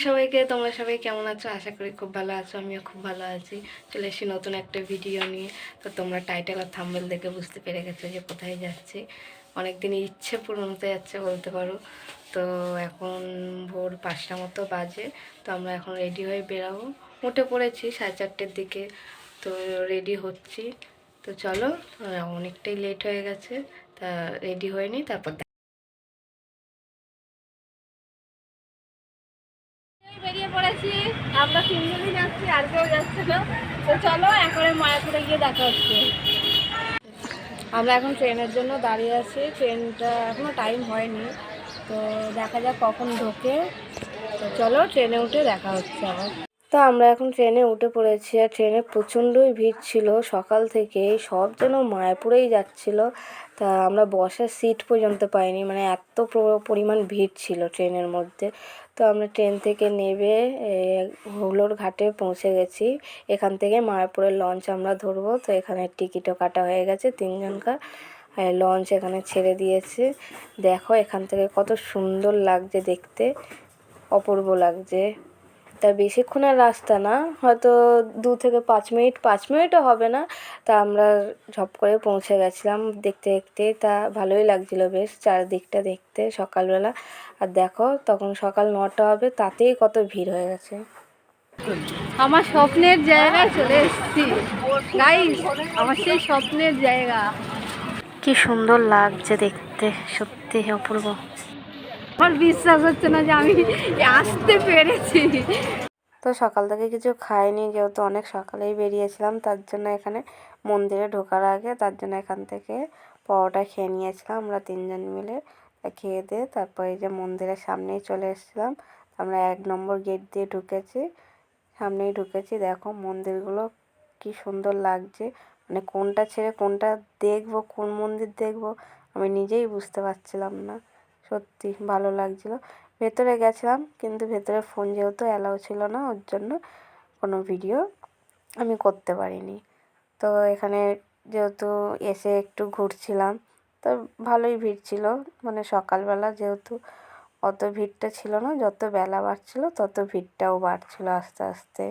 সবাইকে। তোমরা সবাই কেমন আছো? আশা করি খুব ভালো আছো। আমিও খুব ভালো আছি। চলে এসেছি নতুন একটা ভিডিও নিয়ে। তো তোমরা টাইটেল আর থাম্বনেল দেখে বুঝতে পেরে গেছো যে কোথায় যাচ্ছি। অনেকদিন ইচ্ছে পূরণ হতে যাচ্ছে বলতে পারো। তো এখন ভোর 5টা মতো বাজে। তো আমরা এখন রেডি হয়ে বেরাবো। উঠে পড়েছি 4:30টার দিকে। তো রেডি হচ্ছি। তো চলো, অনেকটাই লেট হয়ে গেছে। তা রেডি হয়ে নিই, তারপর বেরিয়ে পড়েছি। আমরা তিনজনই যাচ্ছি, আর কেউ যাচ্ছে না। তো চলো এখন মায়াপুরে গিয়ে দেখা হচ্ছে। আমরা এখন ট্রেনের জন্য দাঁড়িয়ে আছি। ট্রেনটা এখনো টাইম হয়নি, তো দেখা যাক কখন ঢোকে। তো চলো ট্রেনে উঠে দেখা হচ্ছে আবার। তো আমরা এখন ট্রেনে উঠে পড়েছি। আর ট্রেনে প্রচণ্ডই ভিড় ছিল সকাল থেকে। সব যেন মায়াপুরেই যাচ্ছিল। তা আমরা বসার সিট পর্যন্ত পাইনি, মানে এত পরিমাণ ভিড় ছিল ট্রেনের মধ্যে। তো আমরা ট্রেন থেকে নেমে হুলোর ঘাটে পৌঁছে গেছি। এখান থেকে মায়াপুরের লঞ্চ আমরা ধরবো। তো এখানে টিকিটও কাটা হয়ে গেছে 3জনকার। লঞ্চ এখানে ছেড়ে দিয়েছে। দেখো এখান থেকে কত সুন্দর লাগছে দেখতে, অপূর্ব লাগছে। তা বেশিক্ষণের রাস্তা না, হয়তো 2 থেকে 5 মিনিট, 5 মিনিটও হবে না। তা আমরা ঝপ করে পৌঁছে গেছিলাম দেখতে দেখতে। তা ভালোই লাগছিলো বেশ চারদিকটা দেখতে সকালবেলা। আর দেখো তখন সকাল 9টা হবে, তাতেই কত ভিড় হয়ে গেছে। আমার স্বপ্নের জায়গায় চলে এসেছি গাইস, আমার সেই স্বপ্নের জায়গা। কি সুন্দর লাগছে দেখতে, সত্যি অপূর্ব। আমার বিশ্বাস হচ্ছে না যে আমি আসতে পেরেছি। তো সকাল থেকে কিছু খাইনি, যেহেতু অনেক সকালেই বেরিয়েছিলাম। তার জন্য এখানে মন্দিরে ঢোকার আগে তার জন্য এখান থেকে পরোটা খেয়ে নিয়েছিলাম আমরা 3জন মিলে। খেয়ে দিয়ে তারপর এই যে মন্দিরের সামনেই চলে এসেছিলাম। আমরা 1 নম্বর গেট দিয়ে ঢুকেছি, সামনেই ঢুকেছি। দেখো মন্দিরগুলো কি সুন্দর লাগছে, মানে কোনটা ছেড়ে কোনটা দেখবো, কোন মন্দির দেখবো আমি নিজেই বুঝতে পারছিলাম না। সত্যি ভালো লাগছিলো। ভেতরে গেছিলাম, কিন্তু ভেতরে ফোন যেহেতু অ্যালাউ ছিল না, ওর জন্য কোনো ভিডিও আমি করতে পারিনি। তো এখানে যেহেতু এসে একটু ঘুরছিলাম, তো ভালোই ভিড় ছিল। মানে সকালবেলা যেহেতু অত ভিড়টা ছিল না, যত বেলা বাড়ছিল তত ভিড়টাও বাড়ছিল আস্তে আস্তে।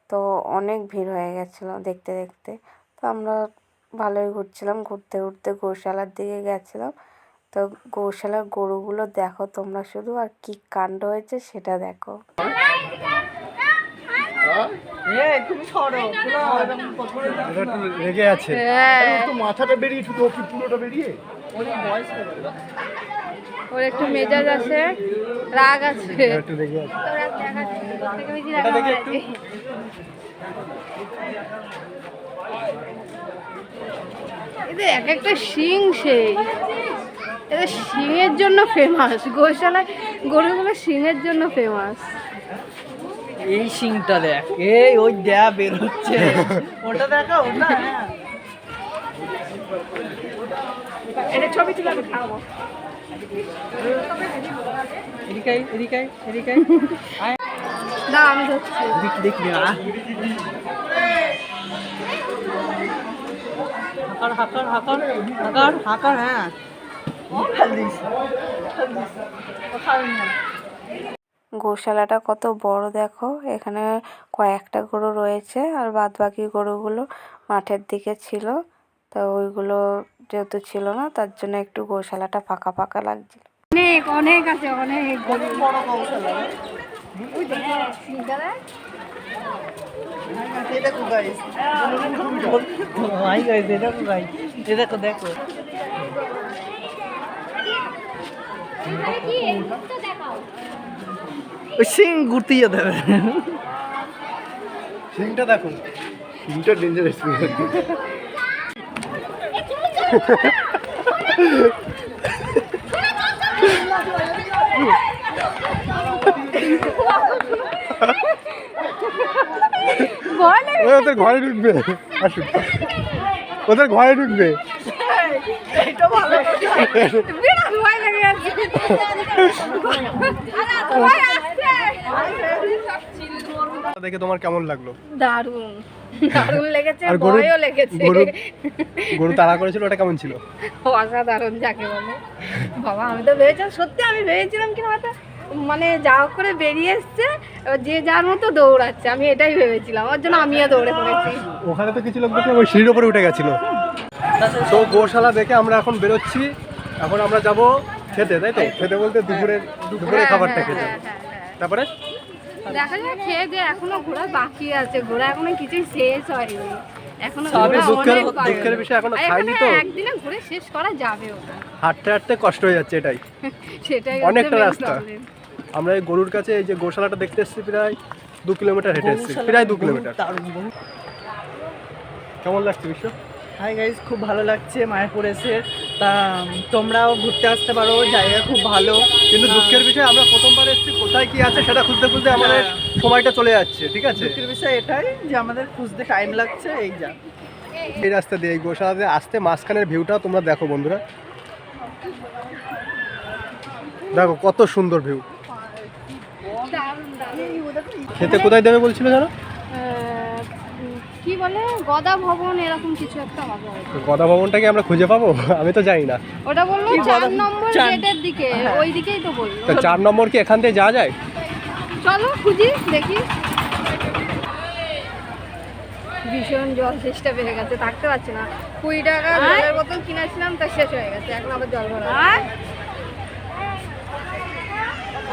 তো অনেক ভিড় হয়ে গেছিলো দেখতে দেখতে। তো আমরা ভালোই ঘুরছিলাম, ঘুরতে ঘুরতে গৌশালার দিকে গেছিলাম। তো গৌশালার গরুগুলো দেখো তোমরা শুধু, আর কি কাণ্ড হয়েছে সেটা দেখো। রেগে আছে, মাথাটা বেরিয়ে শুধু কি পুরোটা বেরিয়ে ওর একটু মেজাজ আছে, রাগ আছে, একটু রেগে আছে। এদের এক একটা শিং সেই, এদের শিংয়ের জন্য ফেমাস। গোশালায় গরুগুলো শিংয়ের জন্য ফেমাস। এই শিংটা দেখ, এই ওই দেয়া বের হচ্ছে, ওটা দেখা ওটা। এটা ছবি তুলে আমি খাবো। এদিকাই এদিকাই এদিকাই না আমি ধরছি, দেখি না। হাকার হাকার হাকার হাকার হাকার, হ্যাঁ গোশালাটা কত বড় দেখো। এখানে কয়েকটা গরু রয়েছে, আর বাদ বাকি গরুগুলো মাঠের দিকে ছিল। তো ওইগুলো যেহেতু ছিল না, তার জন্য একটু গোশালাটা ফাঁকা ফাঁকা লাগছিল। অনেক অনেক আছে, অনেক বড় গৌশালা। দেখো গাইস, হাই গাইস, দেখো গাইস, দেখো দেখো ওই সিং ঘুরতেই দেবে। সিংটা দেখো, সিংটা ডেঞ্জারাস। ওদের ঘরে ঢুকবে, আসুন ওদের ঘরে ঢুকবে। দেখে তোমার কেমন লাগলো? দারুণ দারুণ লেগেছে, ভয়ও লেগেছে। গরু তাড়া করেছিল, ওটা কেমন ছিল? অসাধারণ যাকে বলে। বাবা আমি তো ভেবেছিলাম, সত্যি আমি ভেবেছিলাম কি হয়তো মানে যা হোক করে বেরিয়ে এসছে, এবার যে যার মতো দৌড়াচ্ছে, আমি এটাই ভেবেছিলাম, ওর জন্য আমিও দৌড়ে পড়েছি। ওখানে তো কিছু লোক দেখে ওই সিঁড়ির উপরে উঠে গেছিল। তো গোশালা দেখে আমরা এখন বেরোচ্ছি। এখন আমরা যাব খেতে, তাই তো? খেতে বলতে দুপুরের খাবারটা খেতে। তারপরে দেখা যায় খেয়ে দিয়ে এখনো ঘোরা বাকি আছে, ঘোরা এখনো কিছুই শেষ হয়নি, এখনো সবই ঘোরা অনেক বাকি। দুঃখের বিষয় এখনো আর খাইনি এখানে তো, একদিনে ঘুরে শেষ করা যাবে ওটা, হাঁটতে হাঁটতে কষ্ট হয়ে যাচ্ছে এটাই। সেটাই অনেকটা হচ্ছে main রাস্তা। problem। আমরা এই গরুর কাছে এই যে গোশালাটা দেখতে এসেছি, প্রায় 2 কিলোমিটার হেঁটে এসেছি, প্রায় 2 কিলোমিটার। কেমন লাগছে বিশ্ব? হাই গাইজ, খুব ভালো লাগছে মায়াপুর এসে। তা তোমরাও ঘুরতে আসতে পারো, জায়গা খুব ভালো। কিন্তু দুঃখের বিষয় আমরা প্রথমবার এসেছি, কোথায় কি আছে সেটা খুঁজতে খুঁজতে আমাদের সময়টা চলে যাচ্ছে, ঠিক আছে? দুঃখের বিষয় এটাই যে আমাদের খুঁজতে টাইম লাগছে, এই যা। এই রাস্তা দিয়ে এই গোশালাতে আসতে মাঝখানের ভিউটা তোমরা দেখো বন্ধুরা, দেখো কত সুন্দর ভিউ। দারুণ, দারুণ। খেতে কোথায় দেবে বলছিল জানো? কি বলে গদা ভবন এরকম কিছু একটা হবে হয়তো। গদা ভবনটাকে আমরা খুঁজে পাবো? আমি তো জানি না। ওটা বললো কি 4 গদা? নম্বর চার- গেটের দিকে, হ্যাঁ। ওই দিকেই তো বললো। তো 4 নম্বর কি এখান থেকে যাওয়া যায়? চলো খুঁজি দেখি। ভীষণ জল চেষ্টা পেয়ে গেছে, থাকতে পারছি না। 20 টাকা জলের বোতল কিনেছিলাম, তা শেষ হয়ে গেছে, এখন আবার জল ভরা।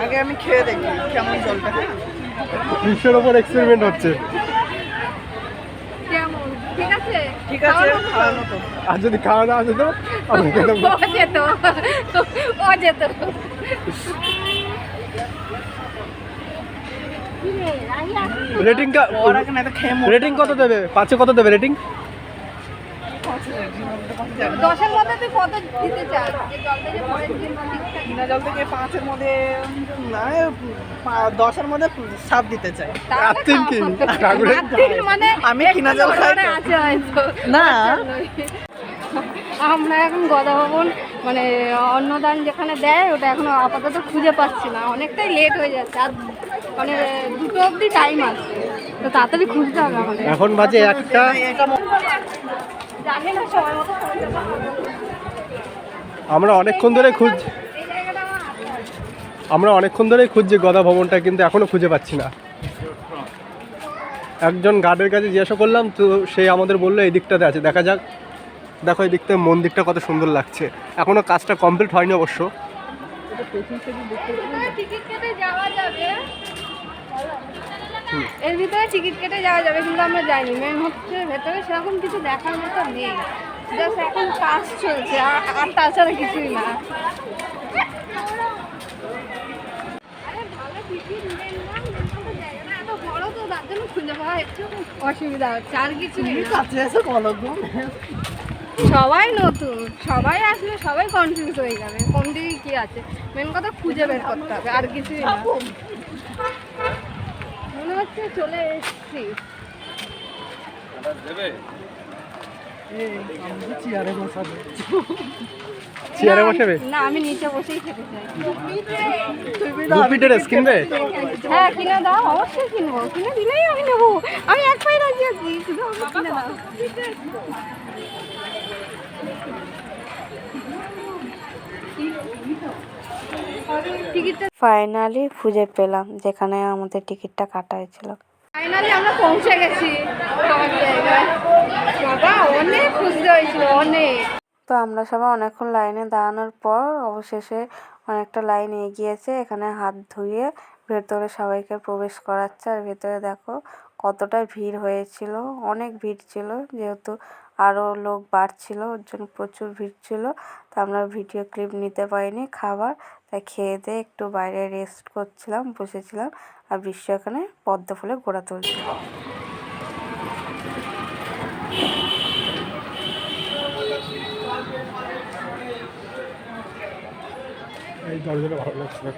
আগে আমি খেয়ে দেখি কেমন জলটা। বিশ্বের ওপর এক্সপেরিমেন্ট হচ্ছে। কেমন? ঠিক আছে? ঠিক আছে, খাওয়ার মতো তো? খাওয়ানো তো। আর যদি খাওয়া দাওয়া যেত আমি খেতাম। ও যেত, ও যেত। রেটিং ওর আগে না এটা খেয়ে রেটিং কত দেবে? 5-এ কত দেবে রেটিং? 10-এর মধ্যে তুই কত দিতে চাস? যে জলটা যে পরের দিন ঠিকঠাক কিনা জল থেকে 5-এর মধ্যে না, 10-এর মধ্যে 7 দিতে চাই। তাহলে রাত্রির কি? খাওয়া। ঠাকুরের রাত্রির মানে আমি কিনা জল খাই তো। আছে হয়তো। না। আমরা এখন গদা ভবন মানে অন্নদান যেখানে দেয় ওটা এখনো আপাতত খুঁজে পাচ্ছি না, অনেকটাই লেট হয়ে যাচ্ছে, আর মানে 2টো অবধি টাইম আছে, তো তাড়াতাড়ি খুঁজতে হবে আমাদের। এখন বাজে 1টা। জানি না সময় মতো খুঁজতে পারবো। আমরা অনেকক্ষণ ধরে এই জায়গাটা আমার আছে। আমরা অনেকক্ষণ ধরেই খুঁজছি গদা ভবনটা, কিন্তু এখনো খুঁজে পাচ্ছি না। একজন গার্ডের কাছে জিজ্ঞাসা করলাম, তো সে আমাদের বললো এই দিকটাতে আছে, দেখা যাক। দেখো এই দিকটা মন্দিরটা কত সুন্দর লাগছে, এখনো কাজটা কমপ্লিট হয়নি অবশ্য। টিকিট কেটে যাওয়া যাবে, এর ভিতরে টিকিট কেটে যাওয়া যাবে, কিন্তু আমরা যাইনি। মেন হচ্ছে ভেতরে সেরকম কিছু দেখার মতো নেই, জাস্ট এখন কাজ চলছে, আর তাছাড়া কিছুই না। আরে ভালো টিকিট নিয়ে নিলাম, কিন্তু জায়গাটা এত বড় তো তার জন্য খুঁজে পাওয়া একটু অসুবিধা হচ্ছে, আর কিছু না। কাছে এসে বলো তো। সবাই নতুন, সবাই আসলে সবাই কনফিউজ হয়ে যাবে কোন দিকে কি আছে, মেন কথা খুঁজে বের করতে হবে, আর কিছুই না। মনে হচ্ছে চলে এসেছি। চেয়ারে বসাবো। চেয়ারে বসাবে? না, আমি নিচে বসেই খেতে চাই। রুপি ড্রেস কিনবে? হ্যাঁ কিনে দাও, অবশ্যই কিনবো, কিনে দিলেই আমি নেবো, আমি এক পায়ে রাজি আছি, শুধু আমাকে কিনে দাও। ফাইনালি খুঁজে পেলাম যেখানে আমাদের টিকিটটা কাটা হয়েছিল। ফাইনালি আমরা পৌঁছে গেছি খাবার জায়গায়। বাবা অনেক খুঁজতে হয়েছিল, অনেক। তো আমরা সবাই অনেকক্ষণ লাইনে দাঁড়ানোর পর অবশেষে অনেকটা লাইন এগিয়েছে, এখানে হাত ধুয়ে ভেতরে সবাইকে প্রবেশ করাচ্ছে। আর ভেতরে দেখো কতটা ভিড় হয়েছিল, অনেক ভিড় ছিল, যেহেতু আরও লোক বাড়ছিল ওর জন্য প্রচুর ভিড় ছিল। তো আমরা ভিডিও ক্লিপ নিতে পারিনি খাবার, তাই খেয়ে দিয়ে একটু বাইরে রেস্ট করছিলাম, বসেছিলাম। আর বিশ্ব এখানে পদ্ম ফুলে ঘোরা তুলছিল। এই দরজাটা ভালো লাগছে না।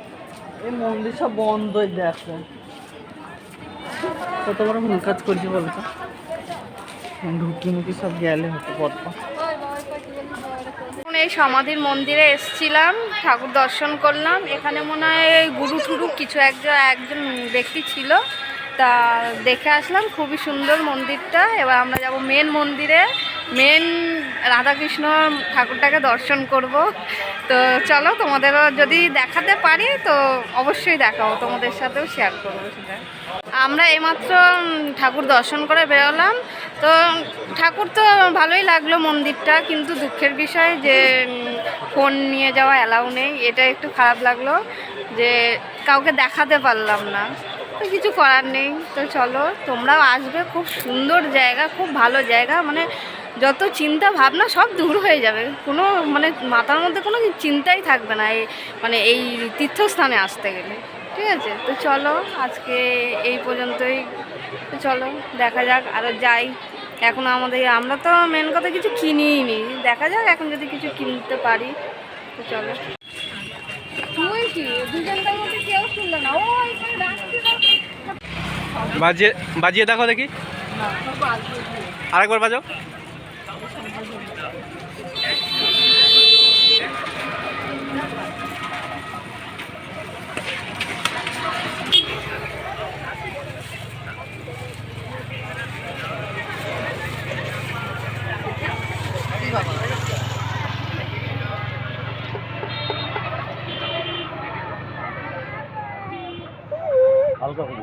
এই মন্দির সব বন্ধই, দেখো কত বড় ভুল কাজ করছি বলতো। ঢুকি মুখি সব গেলে হতো পদ্ম। এখন এই সমাধির মন্দিরে এসেছিলাম, ঠাকুর দর্শন করলাম। এখানে মনে হয় গুরু টুরু কিছু একজন ব্যক্তি ছিল, তা দেখে আসলাম। খুবই সুন্দর মন্দিরটা। এবার আমরা যাব মেন মন্দিরে, মেন রাধাকৃষ্ণ ঠাকুরটাকে দর্শন করব। তো চলো তোমাদেরও যদি দেখাতে পারি তো অবশ্যই দেখাবো, তোমাদের সাথেও শেয়ার করবো সেটা। আমরা এইমাত্র ঠাকুর দর্শন করে বেরোলাম। তো ঠাকুর তো ভালোই লাগলো মন্দিরটা, কিন্তু দুঃখের বিষয় যে ফোন নিয়ে যাওয়া অ্যালাউ নেই, এটা একটু খারাপ লাগলো যে কাউকে দেখাতে পারলাম না। তো কিছু করার নেই। তো চলো তোমরাও আসবে, খুব সুন্দর জায়গা, খুব ভালো জায়গা, মানে যত চিন্তা ভাবনা সব দূর হয়ে যাবে, কোনো মানে মাথার মধ্যে কোনো চিন্তাই থাকবে না এই মানে এই তীর্থস্থানে আসতে গেলে। ঠিক আছে, তো চলো আজকে এই পর্যন্তই। তো চলো দেখা যাক, আরও যাই। এখন আমরা তো মেন কথা কিছু কিনিই নি, দেখা যাক এখন যদি কিছু কিনতে পারি। তো চলো। তুই কি দুজনটার মধ্যে কেউ শুনলো না? ও এখানে ডাকছে, বাজিয়ে বাজিয়ে দেখো দেখি, আরেকবার বাজাও। হালকা করে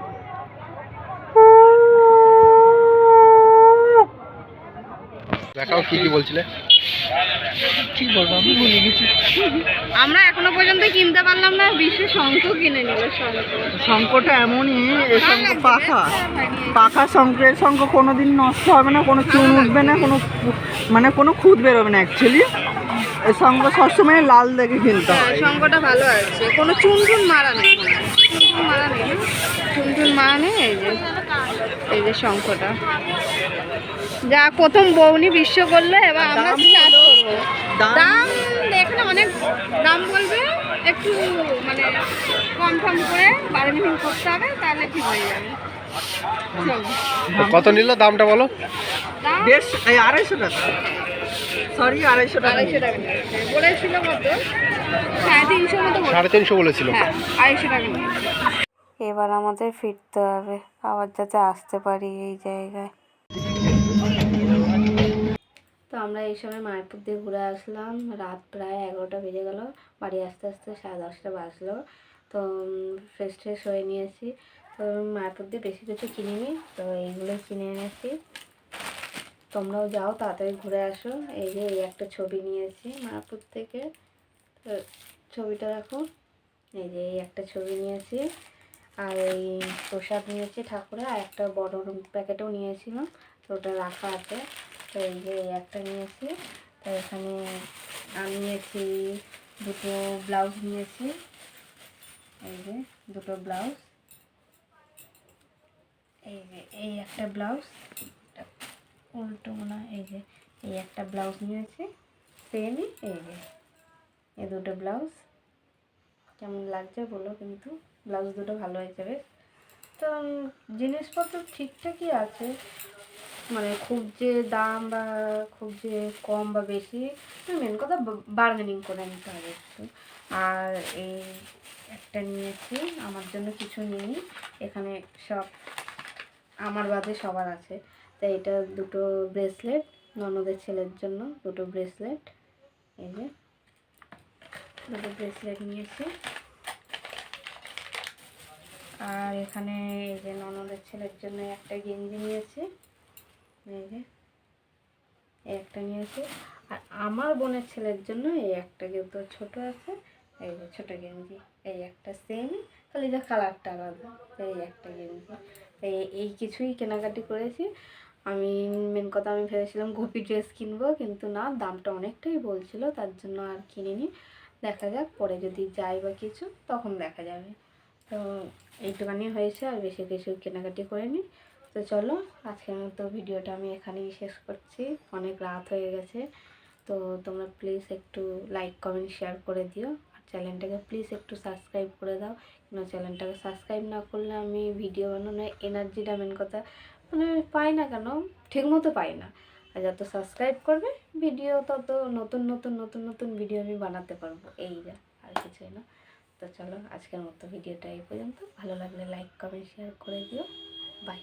দেখাও, কি কি বলছিলে? কি বলবো আমি ভুলে গেছি। আমরা এখনো পর্যন্ত কিনতে পারলাম না, বিশ্বে শঙ্খ কিনে নিল। শঙ্কটা এমনই, এই শঙ্খ পাখা শঙ্খ, এর শঙ্খ কোনোদিন নষ্ট হবে না, কোনো চুন উঠবে না, মানে কোনো খুঁত বেরোবে না অ্যাকচুয়ালি। এই শঙ্খ সবসময় লাল দেখে কিনতে হয়। শঙ্খটা ভালো আছে, কোনো চুন টুন মারা নেই, চুন টুন মারা নেই। এই যে শঙ্খটা যা প্রথম বৌনি বিশ্ব করলো, এবার আমরা স্টার্ট করবো। দাম এখানে অনেক দাম বলবে, একটু মানে কনফার্ম করে বার্গেনিং করতে হবে, তাহলে ঠিক হয়ে যাবে। কত নিল দামটা বলো? দাম বেশ 250 টাকা, সরি 250 টাকা। 250 টাকা বলেছিল, কত 350 মতো 350 বলেছিল। হ্যাঁ 250 টাকা নিয়ে। এবার আমাদের ফিরতে হবে, আবার যাতে আসতে পারি এই জায়গায়। তো আমরা এই সময় মায়াপুর দিয়ে ঘুরে আসলাম, রাত প্রায় 11টা বেজে গেল, বাড়ি আস্তে আস্তে 10:30 বাজলো। তো ফ্রেশ ট্রেশ হয়ে নিয়েছি। তো মায়াপুর দিয়ে বেশি কিছু কিনিনি, তো এইগুলোই কিনে এনেছি। তোমরাও যাও, তাড়াতাড়ি ঘুরে আসো। এই যে এই একটা ছবি নিয়েছি মায়াপুর থেকে, তো ছবিটা রাখো। এই যে এই একটা ছবি নিয়েছি, আর এই প্রসাদ নিয়েছি ঠাকুরে, আর একটা বড় প্যাকেটও নিয়েছিলাম, তো ওটা রাখা আছে। তো এই যে এই একটা নিয়েছি। তো এখানে আমি নিয়েছি দুটো ব্লাউজ নিয়েছি, এই যে দুটো ব্লাউজ, এই যে এই একটা ব্লাউজ, উল্টো না, এই যে এই একটা ব্লাউজ নিয়েছি সেমই। এই যে এই দুটো ব্লাউজ কেমন লাগছে বলো, কিন্তু ব্লাউজ দুটো ভালো হয়েছে বেশ। তো জিনিসপত্র ঠিকঠাকই আছে, মানে খুব যে দাম বা খুব যে কম বা বেশি, মেন কথা বার্গেনিং করে নিতে হবে একটু। আর এই একটা নিয়েছি, আমার জন্য কিছু নিই, এখানে সব আমার বাদে সবার আছে। তাই এটা দুটো ব্রেসলেট, ননদের ছেলের জন্য দুটো ব্রেসলেট, এই যে দুটো ব্রেসলেট নিয়েছি। আর এখানে এই যে ননদের ছেলের জন্য একটা গেঞ্জি নিয়েছি, এই যে একটা নিয়েছি। আর আমার বোনের ছেলের জন্য এই একটা, যেহেতু ছোট আছে, এই যে ছোট গেঞ্জি, এই একটা সেম, খালি যা কালারটা আলাদা, এই একটা গেঞ্জি। এই কিছুই কেনাকাটি করেছি আমি। মেন কথা আমি ভেবেছিলাম গোপী ড্রেস কিনবো, কিন্তু না, দামটা অনেকটাই বলছিল, তার জন্য আর কিনিনি। দেখা যাক পরে যদি যাই বা কিছু, তখন দেখা যাবে। তো এইটুখানি হয়েছে, আর বেশি কিছু কেনাকাটি করিনি। তো চলো আজকের মতো ভিডিওটা আমি এখানেই শেষ করছি, অনেক রাত হয়ে গেছে। তো তোমরা প্লিজ একটু লাইক কমেন্ট শেয়ার করে দিও, আর চ্যানেলটাকে প্লিজ একটু সাবস্ক্রাইব করে দাও। কেন চ্যানেলটাকে সাবস্ক্রাইব না করলে আমি ভিডিও বানানোর এনার্জিটা, মেন কথা মানে পাই না, কেন ঠিকমতো পাই না। আর যত সাবস্ক্রাইব করবে ভিডিও, তত নতুন নতুন নতুন নতুন ভিডিও আমি বানাতে পারবো, এই যা, আর কিছুই না। তো চলো আজকের মতো ভিডিওটা এই পর্যন্ত, ভালো লাগলে লাইক কমেন্ট শেয়ার করে দিও, বাই।